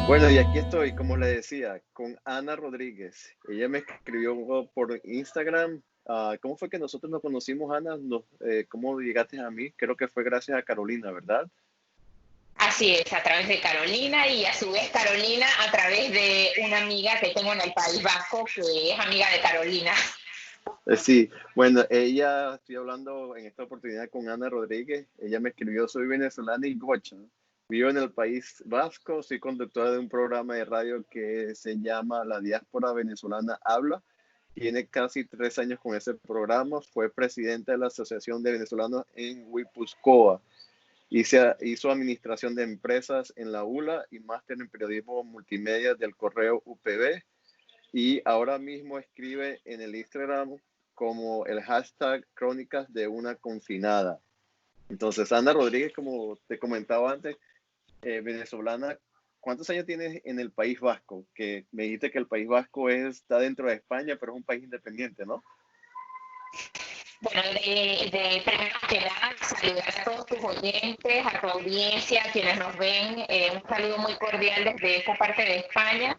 Bueno, y aquí estoy, como le decía, con Ana Rodríguez. Ella me escribió por Instagram. ¿Cómo fue que nosotros nos conocimos, Ana? ¿Cómo llegaste a mí? Creo que fue gracias a Carolina, ¿verdad? Así es, a través de Carolina y a su vez Carolina a través de una amiga que tengo en el País Vasco que es amiga de Carolina. Sí, bueno, estoy hablando en esta oportunidad con Ana Rodríguez. Ella me escribió, soy venezolana y gocha. Vivo en el País Vasco, soy conductora de un programa de radio que se llama La Diáspora Venezolana Habla. Tiene casi 3 años con ese programa. Fue presidenta de la Asociación de Venezolanos en Guipúzcoa. Hizo administración de empresas en la ULA y máster en periodismo multimedia del Correo UPB. Y ahora mismo escribe en el Instagram como el hashtag Crónicas de una Confinada. Entonces, Ana Rodríguez, como te comentaba antes, venezolana, ¿cuántos años tienes en el País Vasco? Que me dijiste que el País Vasco está dentro de España, pero es un país independiente, ¿no? Bueno, primero que nada, saludar a todos tus oyentes, a tu audiencia, a quienes nos ven, un saludo muy cordial desde esta parte de España.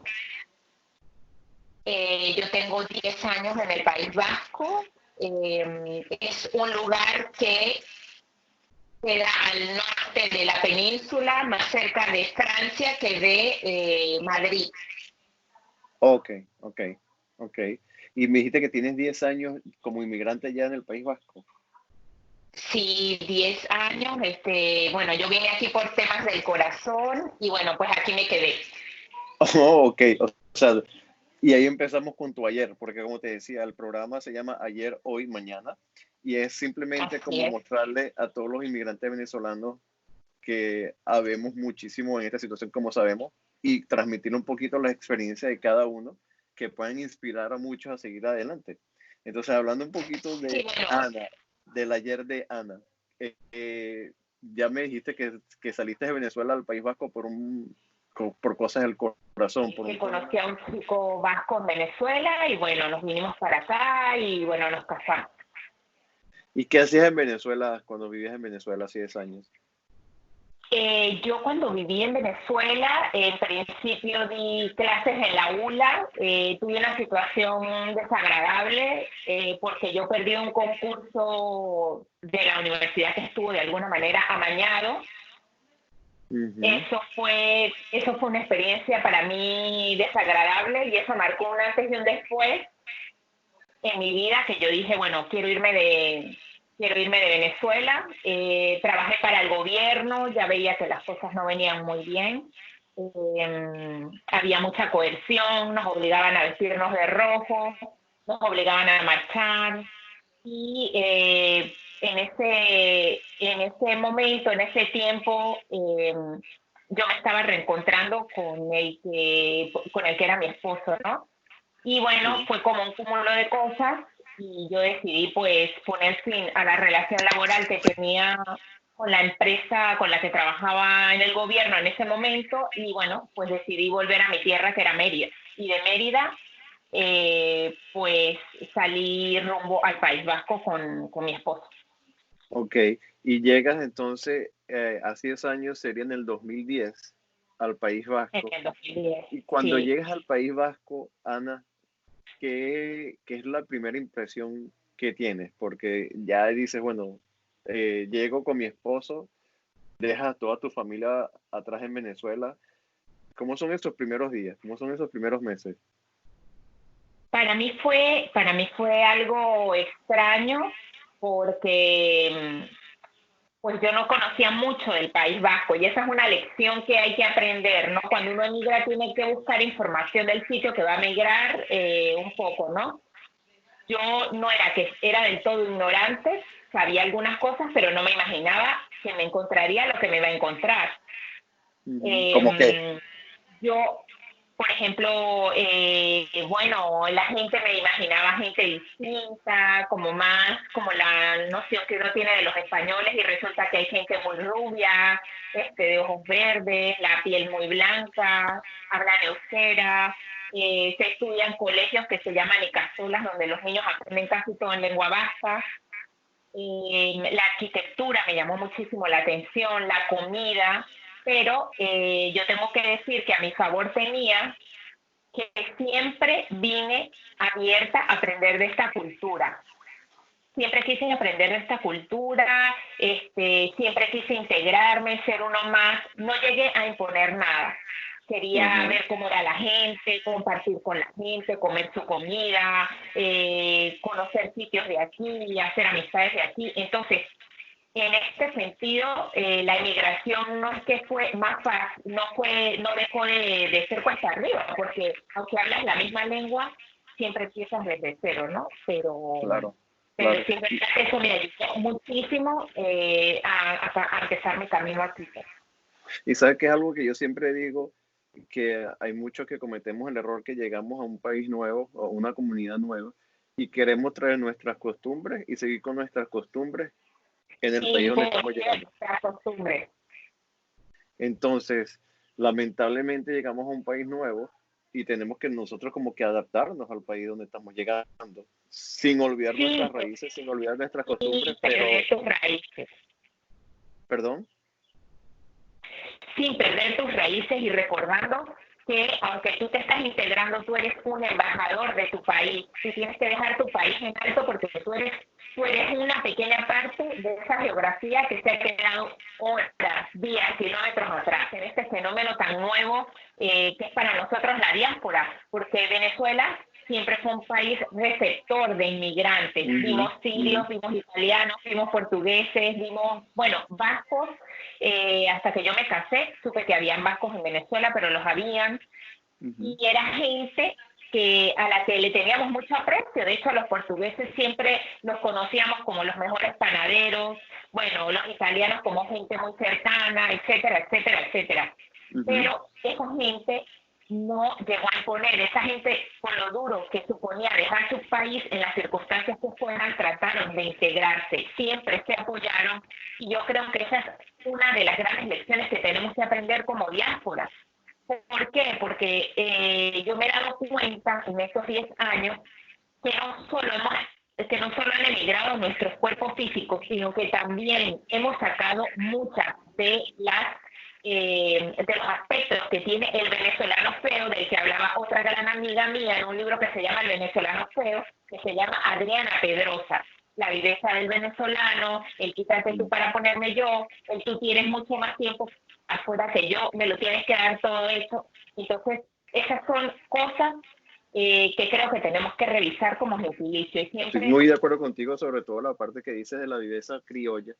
Yo tengo 10 años en el País Vasco. Es un lugar que queda al norte de la península, más cerca de Francia que de Madrid. Ok, ok, ok. Y me dijiste que tienes 10 años como inmigrante ya en el País Vasco. Sí, 10 años. Bueno, yo vine aquí por temas del corazón y bueno, pues aquí me quedé. Oh, ok, o sea, y ahí empezamos con tu ayer, porque como te decía, el programa se llama Ayer, Hoy, Mañana, y es simplemente Así como es. mostrarle a todos los inmigrantes venezolanos que habemos muchísimo en esta situación, como sabemos, y transmitir un poquito la experiencia de cada uno que puedan inspirar a muchos a seguir adelante. Entonces, hablando un poquito Sí, de bueno, Ana, del ayer de Ana, ya me dijiste que saliste de Venezuela al País Vasco por cosas del corazón, por un que problema. conocí a un chico vasco en Venezuela y bueno, nos vinimos para acá y bueno, nos casamos. ¿Y qué hacías en Venezuela cuando vivías en Venezuela hace 10 años? Yo cuando viví en Venezuela, en principio di clases en la ULA, tuve una situación desagradable porque yo perdí un concurso de la universidad que estuvo de alguna manera amañado. Ujú. Eso fue una experiencia para mí desagradable y eso marcó un antes y un después en mi vida que yo dije, bueno, quiero irme de Venezuela. Trabajé para el gobierno, ya veía que las cosas no venían muy bien. Había mucha coerción, nos obligaban a vestirnos de rojo, nos obligaban a marchar y en ese momento, en ese tiempo, yo me estaba reencontrando con el que era mi esposo, ¿no? Y bueno, Sí. fue como un cúmulo de cosas y yo decidí pues poner fin a la relación laboral que tenía con la empresa con la que trabajaba en el gobierno en ese momento y bueno, pues decidí volver a mi tierra que era Mérida. Y de Mérida pues salí rumbo al País Vasco con mi esposo Ok, y llegas entonces, hace 10 años, sería en el 2010, al País en Vasco. el 2010. Y cuando Sí. llegas al País Vasco, Ana, ¿qué es la primera impresión que tienes? Porque ya dices, bueno, llego con mi esposo, dejas a toda tu familia atrás en Venezuela. ¿Cómo son esos primeros días? ¿Cómo son esos primeros meses? Para mí fue algo extraño porque pues yo no conocía mucho del País Vasco y esa es una lección que hay que aprender, ¿no? Cuando uno emigra tiene que buscar información del sitio que va a migrar un poco, ¿no? Yo no era que era del todo ignorante, sabía algunas cosas, pero no me imaginaba que me encontraría lo que me iba a encontrar. Ujú. ¿Cómo qué? Eh, yo, por ejemplo, bueno, la gente me imaginaba gente distinta, como más, como la noción que uno tiene de los españoles y resulta que hay gente muy rubia, de ojos verdes, la piel muy blanca, hablan euskera, se estudian colegios que se llaman icastolas, donde los niños aprenden casi todo en lengua vasca. La arquitectura me llamó muchísimo la atención, la comida. pero yo tengo que decir que a mi favor tenía que siempre vine abierta a aprender de esta cultura. Siempre quise aprender de esta cultura, siempre quise integrarme, ser uno más. No llegué a imponer nada. Quería ver cómo era la gente, compartir con la gente, comer su comida, conocer sitios de aquí, hacer amistades de aquí. Entonces, en este sentido, la inmigración no es que fue más fácil, no dejó de ser cuesta arriba, porque aunque hablas la misma lengua, siempre empiezas desde cero, ¿no? Claro, Pero claro. sí es verdad que eso me ayudó muchísimo a empezar mi camino aquí. Y sabes que es algo que yo siempre digo, que hay muchos que cometemos el error que llegamos a un país nuevo o una comunidad nueva y queremos traer nuestras costumbres y seguir con nuestras costumbres en el país donde estamos llegando. Entonces, lamentablemente llegamos a un país nuevo y tenemos que nosotros como que adaptarnos al país donde estamos llegando, sin olvidar nuestras raíces, sin olvidar nuestras costumbres, pero... tus raíces. ¿Perdón? Sin perder tus raíces y recordando que aunque tú te estás integrando, tú eres un embajador de tu país. Tú tienes que dejar tu país en alto porque tú eres una pequeña parte de esa geografía que se ha quedado horas, días, kilómetros atrás, en este fenómeno tan nuevo que es para nosotros la diáspora, porque Venezuela siempre fue un país receptor de inmigrantes. Vimos sirios, vimos italianos, vimos portugueses, vimos, bueno, vascos. Hasta que yo me casé, supe que habían vascos en Venezuela, pero los habían. Y era gente a la que le teníamos mucho aprecio. De hecho, los portugueses siempre los conocíamos como los mejores panaderos, bueno, los italianos como gente muy cercana, etcétera, etcétera, etcétera. Pero esa gente no llegó a imponer, esa gente con lo duro que suponía dejar su país en las circunstancias que fueran, trataron de integrarse, siempre se apoyaron, y yo creo que esa es una de las grandes lecciones que tenemos que aprender como diáspora. ¿Por qué? Porque yo me he dado cuenta en estos 10 años que no solo han emigrado nuestros cuerpos físicos, sino que también hemos sacado muchas de los aspectos que tiene el venezolano feo, del que hablaba otra gran amiga mía en un libro que se llama El venezolano feo, que se llama Adriana Pedrosa. La viveza del venezolano, el quítate tú para ponerme yo, el tú tienes mucho más tiempo afuera que yo, me lo tienes que dar todo eso. Entonces, esas son cosas que creo que tenemos que revisar como gentilicio. Y siempre... Estoy muy de acuerdo contigo, sobre todo la parte que dices de la viveza criolla.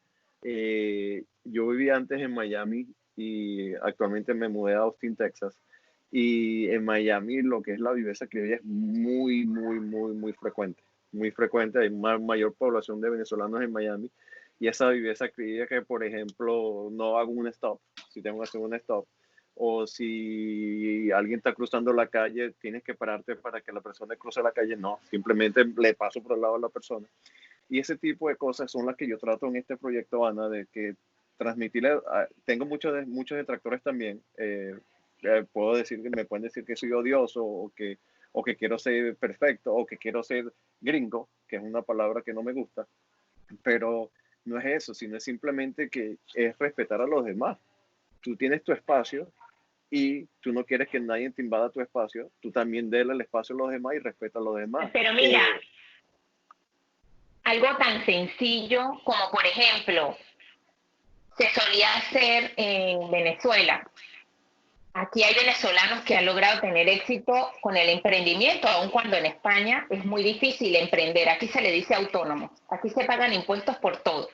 Yo vivía antes en Miami y actualmente me mudé a Austin, Texas. Y en Miami lo que es la viveza criolla es muy, muy, muy, muy frecuente. Muy frecuente, hay mayor población de venezolanos en Miami. Y esa viveza criolla que, por ejemplo, no hago un stop, si tengo que hacer un stop, o si alguien está cruzando la calle, tienes que pararte para que la persona cruce la calle. No, simplemente le paso por el lado a la persona. Y ese tipo de cosas son las que yo trato en este proyecto, Ana, de que transmitirle. Tengo muchos detractores también. Puedo decir que me pueden decir que soy odioso o que quiero ser perfecto o que quiero ser gringo, que es una palabra que no me gusta, pero no es eso, sino es simplemente que es respetar a los demás. Tú tienes tu espacio y tú no quieres que nadie te invada tu espacio, tú también déle el espacio a los demás y respeta a los demás. Pero mira, algo tan sencillo como, por ejemplo, se solía hacer en Venezuela. Aquí hay venezolanos que han logrado tener éxito con el emprendimiento, aun cuando en España es muy difícil emprender. Aquí se le dice autónomo, aquí se pagan impuestos por todo.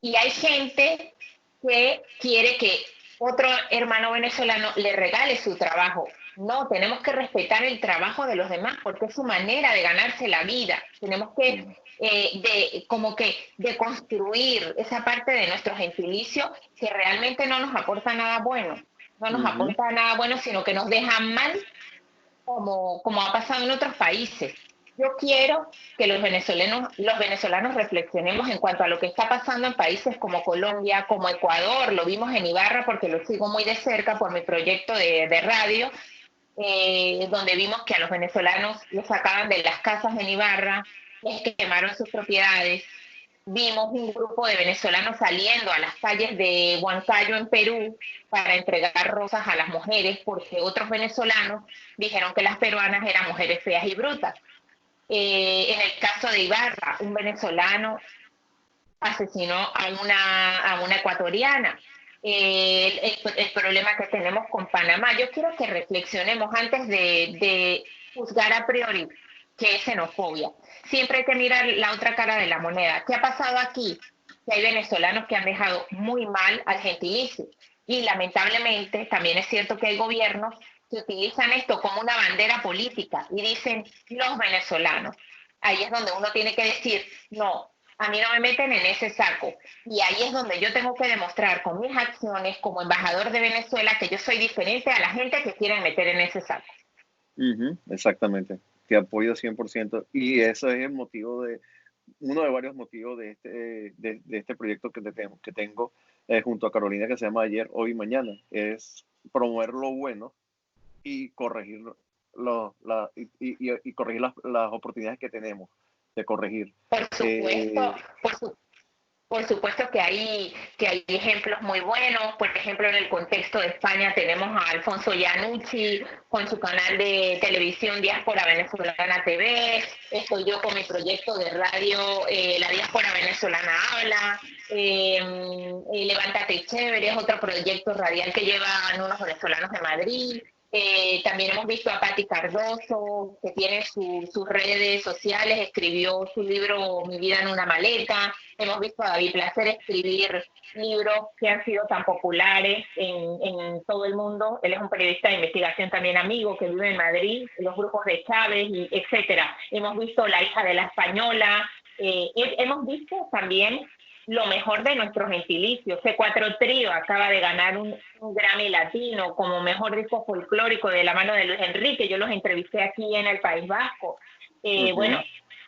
Y hay gente que quiere que otro hermano venezolano le regale su trabajo. No, tenemos que respetar el trabajo de los demás porque es su manera de ganarse la vida. Tenemos que deconstruir esa parte de nuestro gentilicio que realmente no nos aporta nada bueno. No nos aporta nada bueno, sino que nos deja mal, como ha pasado en otros países. Yo quiero que los venezolanos reflexionemos en cuanto a lo que está pasando en países como Colombia, como Ecuador. Lo vimos en Ibarra porque lo sigo muy de cerca por mi proyecto de radio, donde vimos que a los venezolanos los sacaban de las casas en Ibarra, les quemaron sus propiedades, vimos un grupo de venezolanos saliendo a las calles de Huancayo en Perú para entregar rosas a las mujeres porque otros venezolanos dijeron que las peruanas eran mujeres feas y brutas. En el caso de Ibarra, un venezolano asesinó a una ecuatoriana. El problema que tenemos con Panamá. Yo quiero que reflexionemos antes de juzgar a priori que es xenofobia. Siempre hay que mirar la otra cara de la moneda. ¿Qué ha pasado aquí? Que hay venezolanos que han dejado muy mal al gentilicio. Y lamentablemente también es cierto que hay gobiernos que utilizan esto como una bandera política y dicen los venezolanos. Ahí es donde uno tiene que decir, no, a mí no me meten en ese saco. Y ahí es donde yo tengo que demostrar con mis acciones como embajador de Venezuela que yo soy diferente a la gente que quieren meter en ese saco. Exactamente, te apoyo 100%. Y eso es el motivo uno de varios motivos de este proyecto que tengo junto a Carolina, que se llama Ayer, Hoy y Mañana. Es promover lo bueno y corregir, y corregir las oportunidades que tenemos de corregir. Por supuesto, por supuesto que hay ejemplos muy buenos. Por ejemplo, en el contexto de España tenemos a Alfonso Iannucci con su canal de televisión Diáspora Venezolana TV. Estoy yo con mi proyecto de radio La Diáspora Venezolana Habla. Levántate Chévere es otro proyecto radial que llevan unos venezolanos de Madrid. También hemos visto a Patti Cardoso, que tiene sus redes sociales, escribió su libro Mi vida en una maleta. Hemos visto a David Placer escribir libros que han sido tan populares en todo el mundo. Él es un periodista de investigación también amigo que vive en Madrid, los grupos de Chávez, etcétera. Hemos visto La hija de la española. Hemos visto también lo mejor de nuestro gentilicio. C4 Trío acaba de ganar un Grammy Latino como mejor disco folclórico de la mano de Luis Enrique. Yo los entrevisté aquí en el País Vasco. Bueno,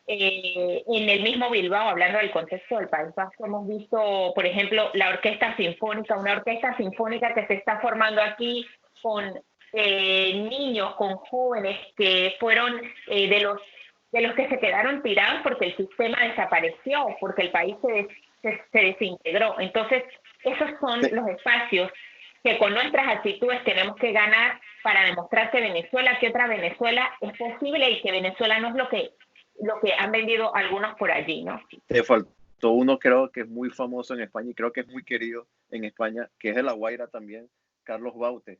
en el mismo Bilbao, hablando del contexto del País Vasco, hemos visto, por ejemplo, la Orquesta Sinfónica, una orquesta sinfónica que se está formando aquí con niños, con jóvenes que fueron de los que se quedaron tirados porque el sistema desapareció, porque el país se desintegró. Entonces, esos son los espacios que con nuestras actitudes tenemos que ganar para demostrar que Venezuela, que otra Venezuela es posible y que Venezuela no es lo que han vendido algunos por allí, ¿no? Te faltó uno, creo que es muy famoso en España y creo que es muy querido en España, que es de La Guaira también, Carlos Baute.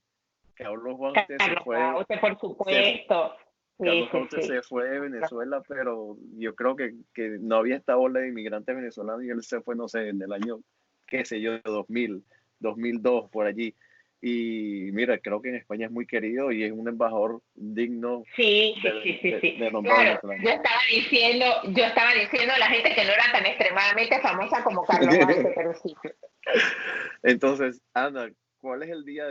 Carlos Baute se fue. Baute, por supuesto. Carlos Baute se fue de Venezuela, pero yo creo que no había esta ola de inmigrantes venezolanos y él se fue, no sé, en el año, qué sé yo, 2000, 2002, por allí. Y mira, creo que en España es muy querido y es un embajador digno de nombrar. Claro, yo estaba diciendo a la gente que no era tan extremadamente famosa como Carlos Baute, pero sí. Entonces, Ana, ¿cuál es el día a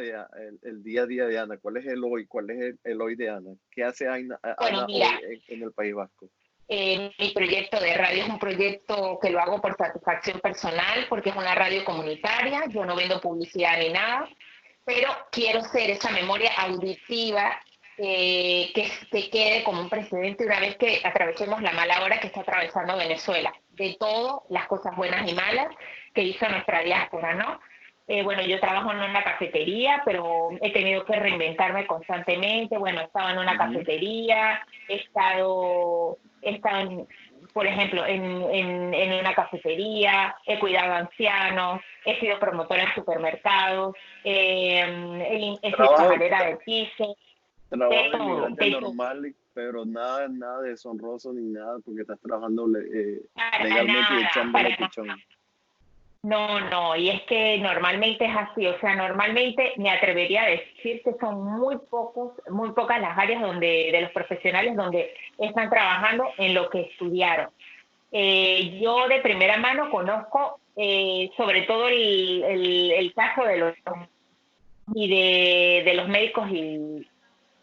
día de Ana? ¿Cuál es el hoy? ¿Cuál es el hoy de Ana? ¿Qué hace Ana, mira, hoy en el País Vasco? Mi proyecto de radio es un proyecto que lo hago por satisfacción personal, porque es una radio comunitaria, yo no vendo publicidad ni nada, pero quiero ser esa memoria auditiva que quede como un precedente una vez que atravesemos la mala hora que está atravesando Venezuela, de todas las cosas buenas y malas que hizo nuestra diáspora, ¿no? Bueno, yo trabajo en una cafetería, pero he tenido que reinventarme constantemente. Bueno, he estado en una cafetería, he estado por ejemplo, en una cafetería, he cuidado a ancianos, he sido promotora en supermercados, he sido camarera de piso. Trabajo de inmigrante normal, pero nada de deshonroso ni nada, porque estás trabajando legalmente y echándole pichón. No, y es que normalmente es así, o sea, normalmente me atrevería a decir que son muy pocas las áreas de los profesionales donde están trabajando en lo que estudiaron. Yo de primera mano conozco sobre todo el caso de los médicos y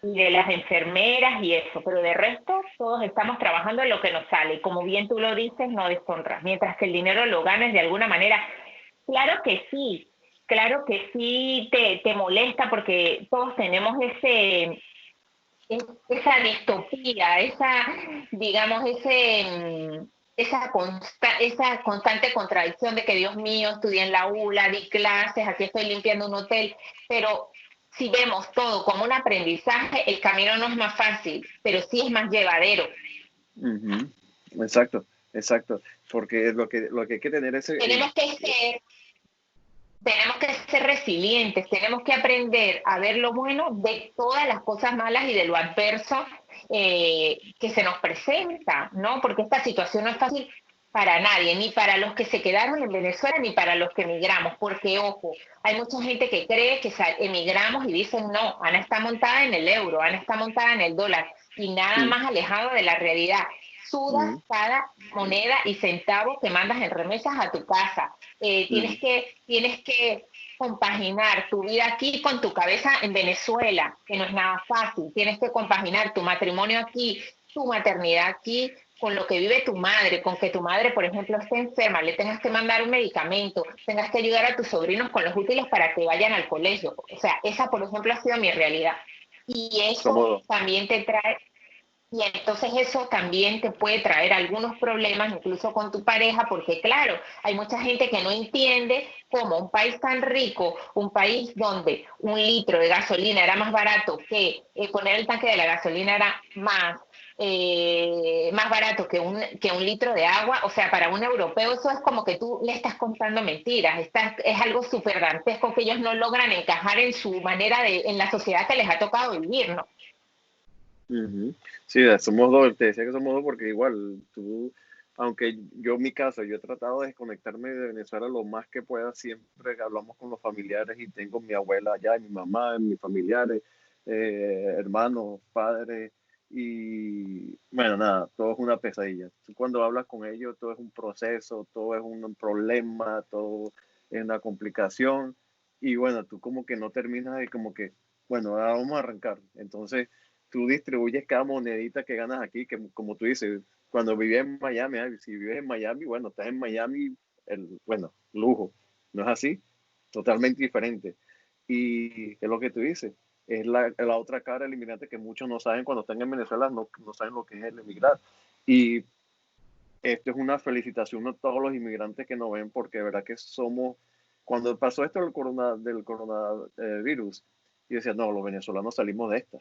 de las enfermeras y eso, pero de resto todos estamos trabajando en lo que nos sale, y como bien tú lo dices, no deshonras, mientras que el dinero lo ganes de alguna manera. Claro que sí te molesta porque todos tenemos esa distopía, digamos, esa constante contradicción de que, Dios mío, estudié en la ULA, di clases, aquí estoy limpiando un hotel, pero si vemos todo como un aprendizaje, el camino no es más fácil, pero sí es más llevadero. Ujú. Exacto, exacto, porque lo que hay que tener es Tenemos que ser resilientes, tenemos que aprender a ver lo bueno de todas las cosas malas y de lo adverso que se nos presenta, ¿no? Porque esta situación no es fácil para nadie, ni para los que se quedaron en Venezuela, ni para los que emigramos, porque, ojo, hay mucha gente que cree que emigramos y dicen, no, Ana está montada en el euro, Ana está montada en el dólar, y nada mm, más alejado de la realidad. Sudas mm, cada moneda y centavo que mandas en remesas a tu casa. mm, Tienes que compaginar tu vida aquí con tu cabeza en Venezuela, que no es nada fácil. Tienes que compaginar tu matrimonio aquí, tu maternidad aquí, con lo que vive tu madre, con que tu madre, por ejemplo, esté enferma, le tengas que mandar un medicamento, tengas que ayudar a tus sobrinos con los útiles para que vayan al colegio. O sea, esa, por ejemplo, ha sido mi realidad. Y eso cómodo. también te trae y entonces eso también te puede traer algunos problemas, incluso con tu pareja, porque claro, hay mucha gente que no entiende cómo un país tan rico, un país donde un litro de gasolina era más barato que poner el tanque de la gasolina era más barato que un litro de agua. O sea, para un europeo eso es como que tú le estás contando mentiras. Es algo súper dantesco que ellos no logran encajar en su manera en la sociedad que les ha tocado vivir, ¿no? Ujú. Sí, somos dos, te decía que somos dos porque igual tú, aunque yo en mi caso, yo he tratado de desconectarme de Venezuela lo más que pueda, siempre que hablamos con los familiares y tengo mi abuela allá, y mi mamá, mis familiares, hermanos, padres, y bueno, nada, todo es una pesadilla. Tú cuando hablas con ellos, todo es un proceso, todo es un problema, todo es una complicación, y bueno, tú como que no terminas de como que, bueno, ahora vamos a arrancar. Entonces tú distribuyes cada monedita que ganas aquí, que como tú dices, cuando vivías en Miami, si vives en Miami, bueno, estás en Miami, bueno, lujo, ¿no es así? Totalmente diferente. Y es lo que tú dices, es la otra cara del inmigrante que muchos no saben cuando están en Venezuela, no saben lo que es el emigrar. Y esto es una felicitación a todos los inmigrantes que nos ven, porque de verdad que somos, cuando pasó esto del coronavirus, y decía, no, los venezolanos salimos de esta.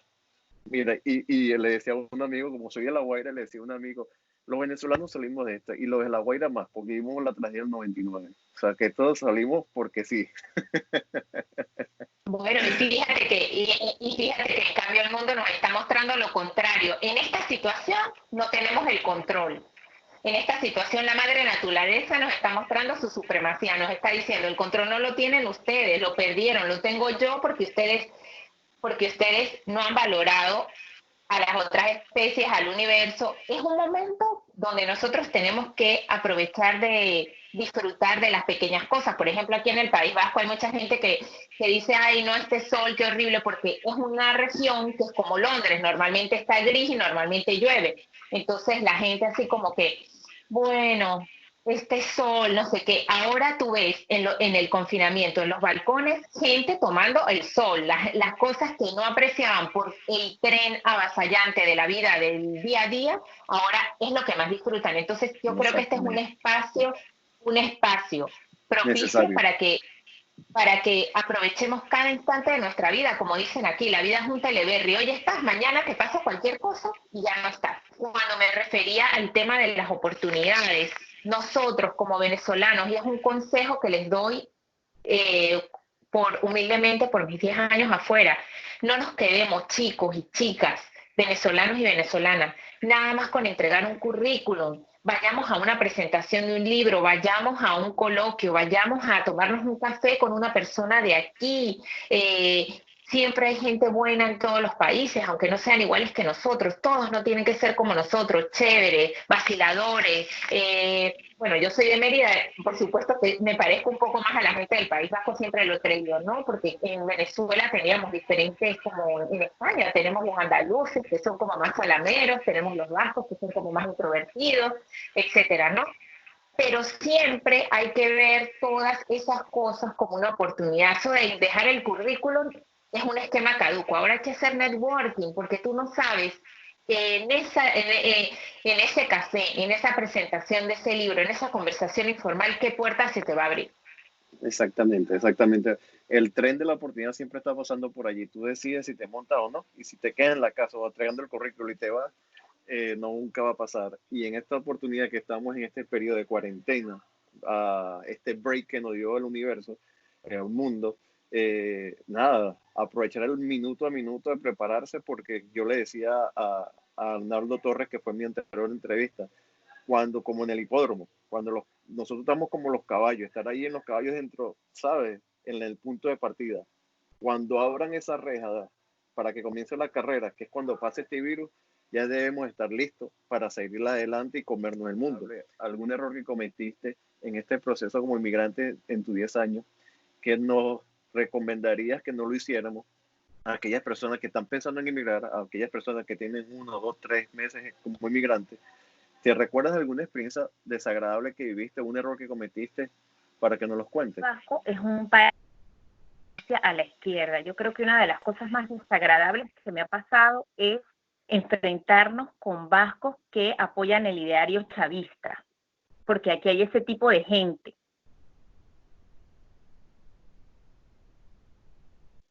Mira, y le decía a un amigo, como soy de La Guaira, le decía a un amigo, los venezolanos salimos de esta, y los de La Guaira más, porque vivimos la tragedia del 99. O sea, que todos salimos porque sí. Bueno, y fíjate que en cambio el mundo nos está mostrando lo contrario. En esta situación no tenemos el control. En esta situación la madre naturaleza nos está mostrando su supremacía, nos está diciendo el control no lo tienen ustedes, lo perdieron, lo tengo yo porque ustedes no han valorado a las otras especies, al universo. Es un momento donde nosotros tenemos que aprovechar de disfrutar de las pequeñas cosas. Por ejemplo, aquí en el País Vasco hay mucha gente que dice, ay, no, este sol, qué horrible, porque es una región que es como Londres, normalmente está gris y normalmente llueve. Entonces la gente así como que, bueno, este sol, no sé qué. Ahora tú ves en el confinamiento, en los balcones, gente tomando el sol, las cosas que no apreciaban por el tren avasallante de la vida del día a día, ahora es lo que más disfrutan. Entonces yo creo que este es Exactamente. un espacio propicio Necesario. para que aprovechemos cada instante de nuestra vida, como dicen aquí, la vida es un teleberry, hoy estás, mañana te pasa cualquier cosa y ya no estás. Cuando me refería al tema de las oportunidades, nosotros como venezolanos, y es un consejo que les doy eh, humildemente por mis 10 años afuera, no nos quedemos chicos y chicas, venezolanos y venezolanas, nada más con entregar un currículum, vayamos a una presentación de un libro, vayamos a un coloquio, vayamos a tomarnos un café con una persona de aquí. Siempre hay gente buena en todos los países, aunque no sean iguales que nosotros. Todos no tienen que ser como nosotros, chéveres, vaciladores. Bueno, yo soy de Mérida, por supuesto que me parezco un poco más a la gente del País Vasco, siempre lo he creído, ¿no? Porque en Venezuela teníamos diferentes, como en España, tenemos los andaluces, que son como más salameros, tenemos los vascos, que son como más introvertidos, etcétera, ¿no? Pero siempre hay que ver todas esas cosas como una oportunidad. Eso de dejar el currículum es un esquema caduco. Ahora hay que hacer networking, porque tú no sabes. en ese café, en esa presentación de ese libro, en esa conversación informal, ¿qué puerta se te va a abrir? Exactamente, exactamente. El tren de la oportunidad siempre está pasando por allí. Tú decides si te montas o no. Y si te quedas en la casa o entregando el currículo y te vas, no, nunca va a pasar. Y en esta oportunidad que estamos en este periodo de cuarentena, este break que nos dio el universo, el mundo, nada, aprovechar el minuto a minuto de prepararse, porque yo le decía a Arnaldo Torres, que fue mi anterior entrevista, cuando, como en el hipódromo, cuando nosotros estamos como los caballos, estar ahí en los caballos dentro, ¿sabes? En el punto de partida. Cuando abran esa reja para que comience la carrera, que es cuando pase este virus, ya debemos estar listos para seguir adelante y comernos el mundo. ¿Algún error que cometiste en este proceso como inmigrante en tus 10 años que nos recomendarías que no lo hiciéramos a aquellas personas que están pensando en emigrar, a aquellas personas que tienen 1, 2, 3 meses como inmigrantes? ¿Te recuerdas de alguna experiencia desagradable que viviste, un error que cometiste para que nos los cuentes? Vasco es un país a la izquierda. Yo creo que una de las cosas más desagradables que me ha pasado es enfrentarnos con vascos que apoyan el ideario chavista, porque aquí hay ese tipo de gente.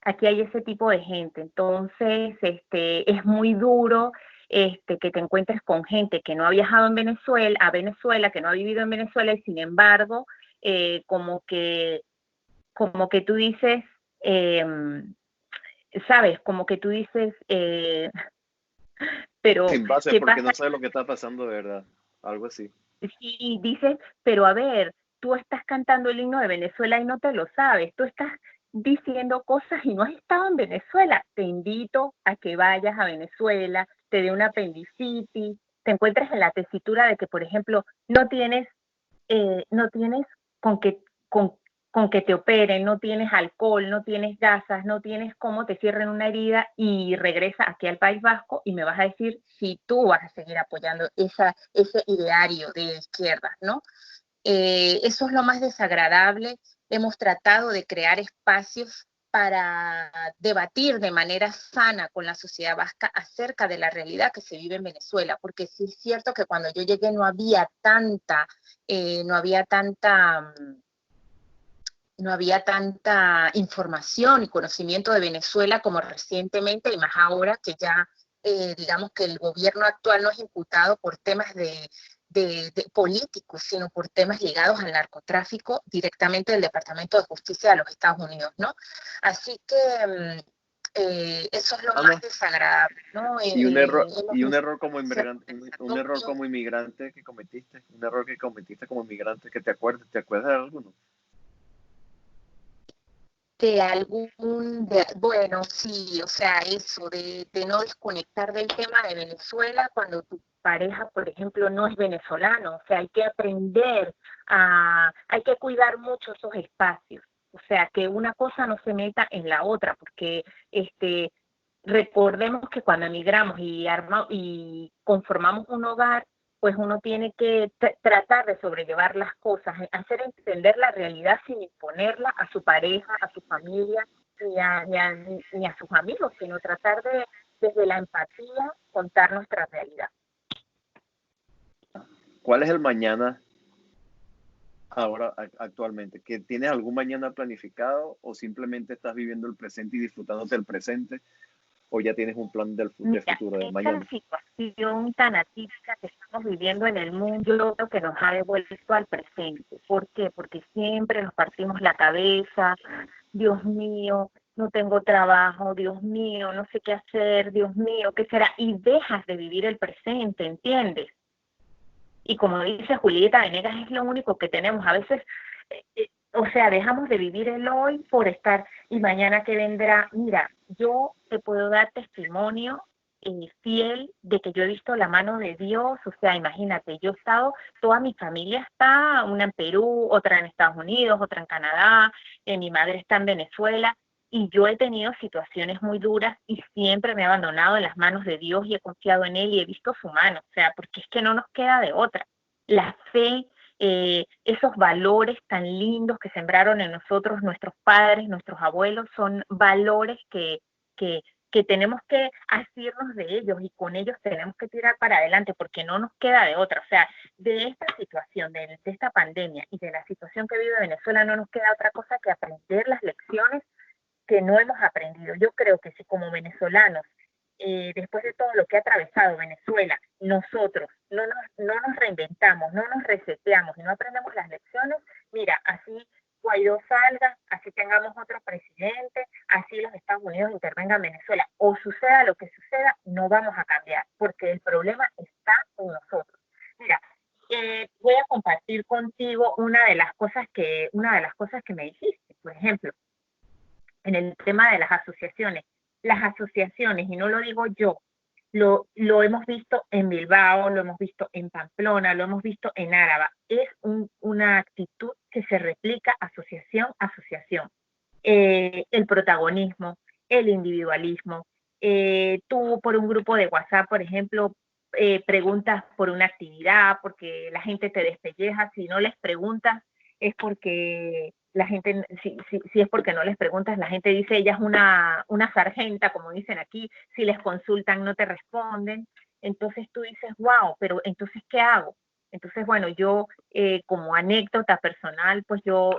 Aquí hay ese tipo de gente, entonces es muy duro que te encuentres con gente que no ha viajado a Venezuela, que no ha vivido en Venezuela y sin embargo, como que tú dices, sabes, como que tú dices, pero Sin base, ¿qué porque pasa? no sabes lo que está pasando de verdad. Algo así. Y dices, pero a ver, tú estás cantando el himno de Venezuela y no te lo sabes, tú estás diciendo cosas y no has estado en Venezuela. Te invito a que vayas a Venezuela, te dé una apendicitis, te encuentres en la tesitura de que, por ejemplo, no tienes con que, con, con que te operen, no tienes alcohol, no tienes gasas, no tienes cómo te cierren una herida y regresas aquí al País Vasco y me vas a decir si tú vas a seguir apoyando ese ideario de izquierda, ¿no? Eso es lo más desagradable. Hemos tratado de crear espacios para debatir de manera sana con la sociedad vasca acerca de la realidad que se vive en Venezuela, porque sí es cierto que cuando yo llegué no había tanta no había tanta información y conocimiento de Venezuela como recientemente, y más ahora que ya, digamos que el gobierno actual no es imputado por temas de políticos, sino por temas ligados al narcotráfico directamente del Departamento de Justicia de los Estados Unidos, ¿no? Así que eso es lo Ana, más desagradable, ¿no? y un error como inmigrante, un error como inmigrante que cometiste, un error que cometiste como inmigrante que ¿te acuerdas de alguno? Bueno, sí, o sea, eso de no desconectar del tema de Venezuela cuando tu pareja, por ejemplo, no es venezolano, o sea, hay que aprender hay que cuidar mucho esos espacios, o sea, que una cosa no se meta en la otra, porque recordemos que cuando emigramos y conformamos un hogar, pues uno tiene que tratar de sobrellevar las cosas, hacer entender la realidad sin imponerla a su pareja, a su familia, ni a sus amigos, sino tratar de, desde la empatía, contar nuestra realidad. ¿Cuál es el mañana ahora actualmente? ¿Que tienes algún mañana planificado o simplemente estás viviendo el presente y disfrutándote del presente o ya tienes un plan de Mira, futuro de esta mañana? situación tan atípica que estamos viviendo en el mundo, yo creo que nos ha devuelto al presente. ¿Por qué? Porque siempre nos partimos la cabeza, Dios mío, no tengo trabajo, Dios mío, no sé qué hacer, Dios mío, ¿qué será? Y dejas de vivir el presente, ¿entiendes? Y como dice Julieta Venegas, es lo único que tenemos. A veces, o sea, dejamos de vivir el hoy por estar, y mañana que vendrá. Mira, yo te puedo dar testimonio fiel de que yo he visto la mano de Dios. O sea, imagínate, yo he estado, toda mi familia está, una en Perú, otra en Estados Unidos, otra en Canadá, mi madre está en Venezuela, y yo he tenido situaciones muy duras y siempre me he abandonado en las manos de Dios y he confiado en Él y he visto su mano, o sea, porque es que no nos queda de otra. La fe, esos valores tan lindos que sembraron en nosotros nuestros padres, nuestros abuelos, son valores que, que tenemos que asirnos de ellos y con ellos tenemos que tirar para adelante porque no nos queda de otra. O sea, de esta situación, de esta pandemia y de la situación que vive Venezuela no nos queda otra cosa que aprender las lecciones que no hemos aprendido. Yo creo que si como venezolanos, después de todo lo que ha atravesado Venezuela, nosotros no nos reinventamos, no nos reseteamos y no aprendemos las lecciones, mira, así Guaidó salga, así tengamos otro presidente, así los Estados Unidos intervengan en Venezuela, o suceda lo que suceda, no vamos a cambiar, porque el problema está en nosotros. Mira, voy a compartir contigo una de las cosas que me dijiste, por ejemplo, en el tema de las asociaciones. Las asociaciones, y no lo digo yo, lo hemos visto en Bilbao, lo hemos visto en Pamplona, lo hemos visto en Áraba. Es una actitud que se replica asociación a asociación. El protagonismo, el individualismo. Tú por un grupo de WhatsApp, por ejemplo, preguntas por una actividad, porque la gente te despelleja. Si no les preguntas, es porque la gente, si es porque no les preguntas, la gente dice, ella es una sargenta, como dicen aquí, si les consultan no te responden. Entonces tú dices, wow, pero entonces, ¿qué hago? Entonces, bueno, yo como anécdota personal, pues yo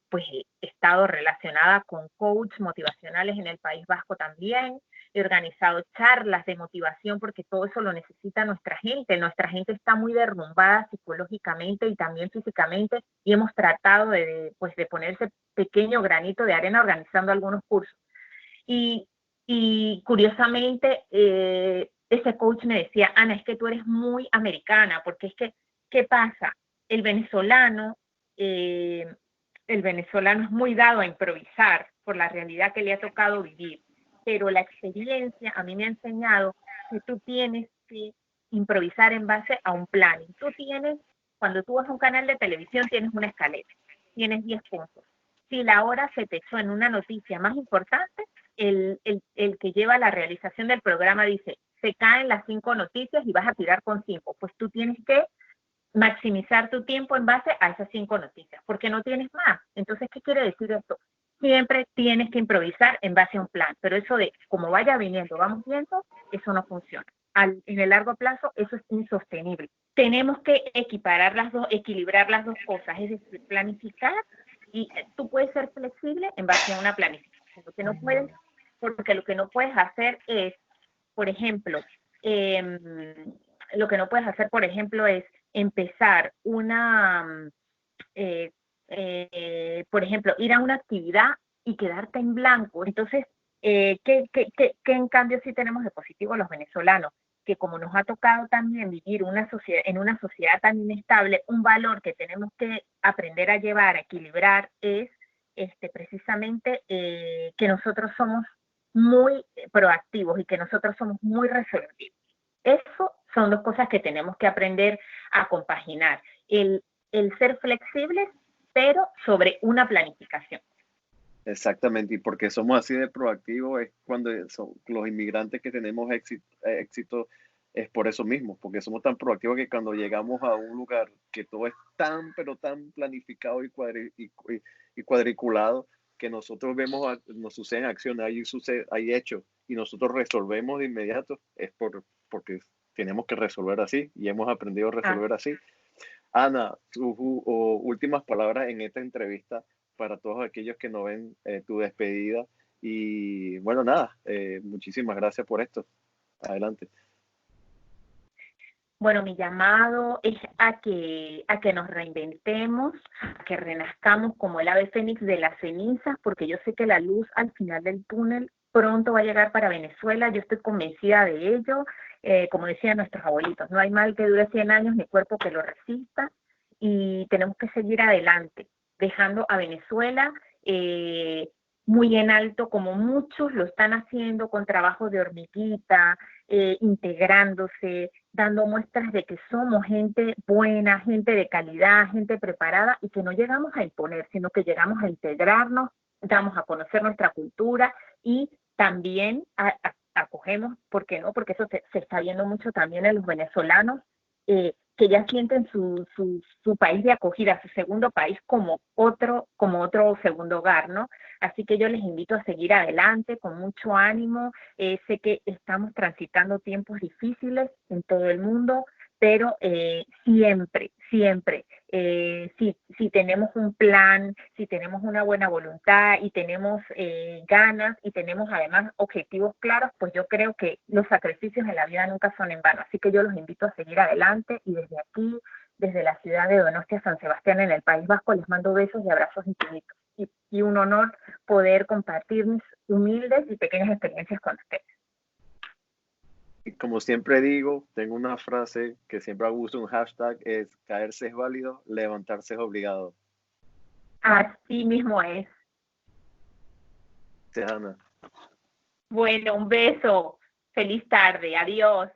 pues he estado relacionada con coach motivacionales en el País Vasco también. He organizado charlas de motivación porque todo eso lo necesita nuestra gente. Nuestra gente está muy derrumbada psicológicamente y también físicamente y hemos tratado de poner ese pequeño granito de arena organizando algunos cursos. Y curiosamente, ese coach me decía, Ana, es que tú eres muy americana, porque es que, ¿qué pasa? El venezolano, el venezolano es muy dado a improvisar por la realidad que le ha tocado vivir, pero la experiencia a mí me ha enseñado que tú tienes que improvisar en base a un plan. Cuando tú vas a un canal de televisión, tienes una escalera, tienes 10 puntos. Si la hora se te echó en una noticia más importante, el que lleva la realización del programa dice, se caen las 5 noticias y vas a tirar con 5. Pues tú tienes que maximizar tu tiempo en base a esas 5 noticias, porque no tienes más. Entonces, ¿qué quiere decir esto? Siempre tienes que improvisar en base a un plan, pero eso de como vaya viniendo, vamos viendo, eso no funciona. En el largo plazo, eso es insostenible. Tenemos que equilibrar las dos cosas, es decir, planificar, y tú puedes ser flexible en base a una planificación. Porque lo que no puedes hacer es, por ejemplo, es empezar por ejemplo, ir a una actividad y quedarte en blanco. Entonces, ¿qué en cambio sí tenemos de positivo los venezolanos? Que como nos ha tocado también vivir en una sociedad tan inestable, un valor que tenemos que aprender a llevar, a equilibrar, es precisamente que nosotros somos muy proactivos y que nosotros somos muy resolutivos. Eso son dos cosas que tenemos que aprender a compaginar. El ser flexibles, pero sobre una planificación. Exactamente, y porque somos así de proactivos es cuando los inmigrantes que tenemos éxito es por eso mismo, porque somos tan proactivos que cuando llegamos a un lugar que todo es tan, pero tan planificado y cuadriculado, que nosotros vemos, nos suceden acciones, hay hechos, y nosotros resolvemos de inmediato, es porque tenemos que resolver así, y hemos aprendido a resolver así. Ana, tus últimas palabras en esta entrevista para todos aquellos que no ven tu despedida. Y bueno, nada, muchísimas gracias por esto. Adelante. Bueno, mi llamado es a que nos reinventemos, a que renazcamos como el ave fénix de las cenizas, porque yo sé que la luz al final del túnel pronto va a llegar para Venezuela. Yo estoy convencida de ello. Como decían nuestros abuelitos, no hay mal que dure 100 años ni cuerpo que lo resista, y tenemos que seguir adelante, dejando a Venezuela muy en alto, como muchos lo están haciendo con trabajos de hormiguita, integrándose, dando muestras de que somos gente buena, gente de calidad, gente preparada, y que no llegamos a imponer, sino que llegamos a integrarnos, damos a conocer nuestra cultura y también acogemos, ¿por qué no? Porque eso se está viendo mucho también en los venezolanos, que ya sienten su país de acogida, su segundo país como otro segundo hogar, ¿no? Así que yo les invito a seguir adelante con mucho ánimo. Sé que estamos transitando tiempos difíciles en todo el mundo, pero siempre, si tenemos un plan, si tenemos una buena voluntad y tenemos ganas y tenemos además objetivos claros, pues yo creo que los sacrificios en la vida nunca son en vano. Así que yo los invito a seguir adelante y desde aquí, desde la ciudad de Donostia, San Sebastián, en el País Vasco, les mando besos y abrazos infinitos. Y un honor poder compartir mis humildes y pequeñas experiencias con ustedes. Y como siempre digo, tengo una frase que siempre uso, un hashtag, es caerse es válido, levantarse es obligado. Así mismo es. Ana. Bueno, un beso. Feliz tarde. Adiós.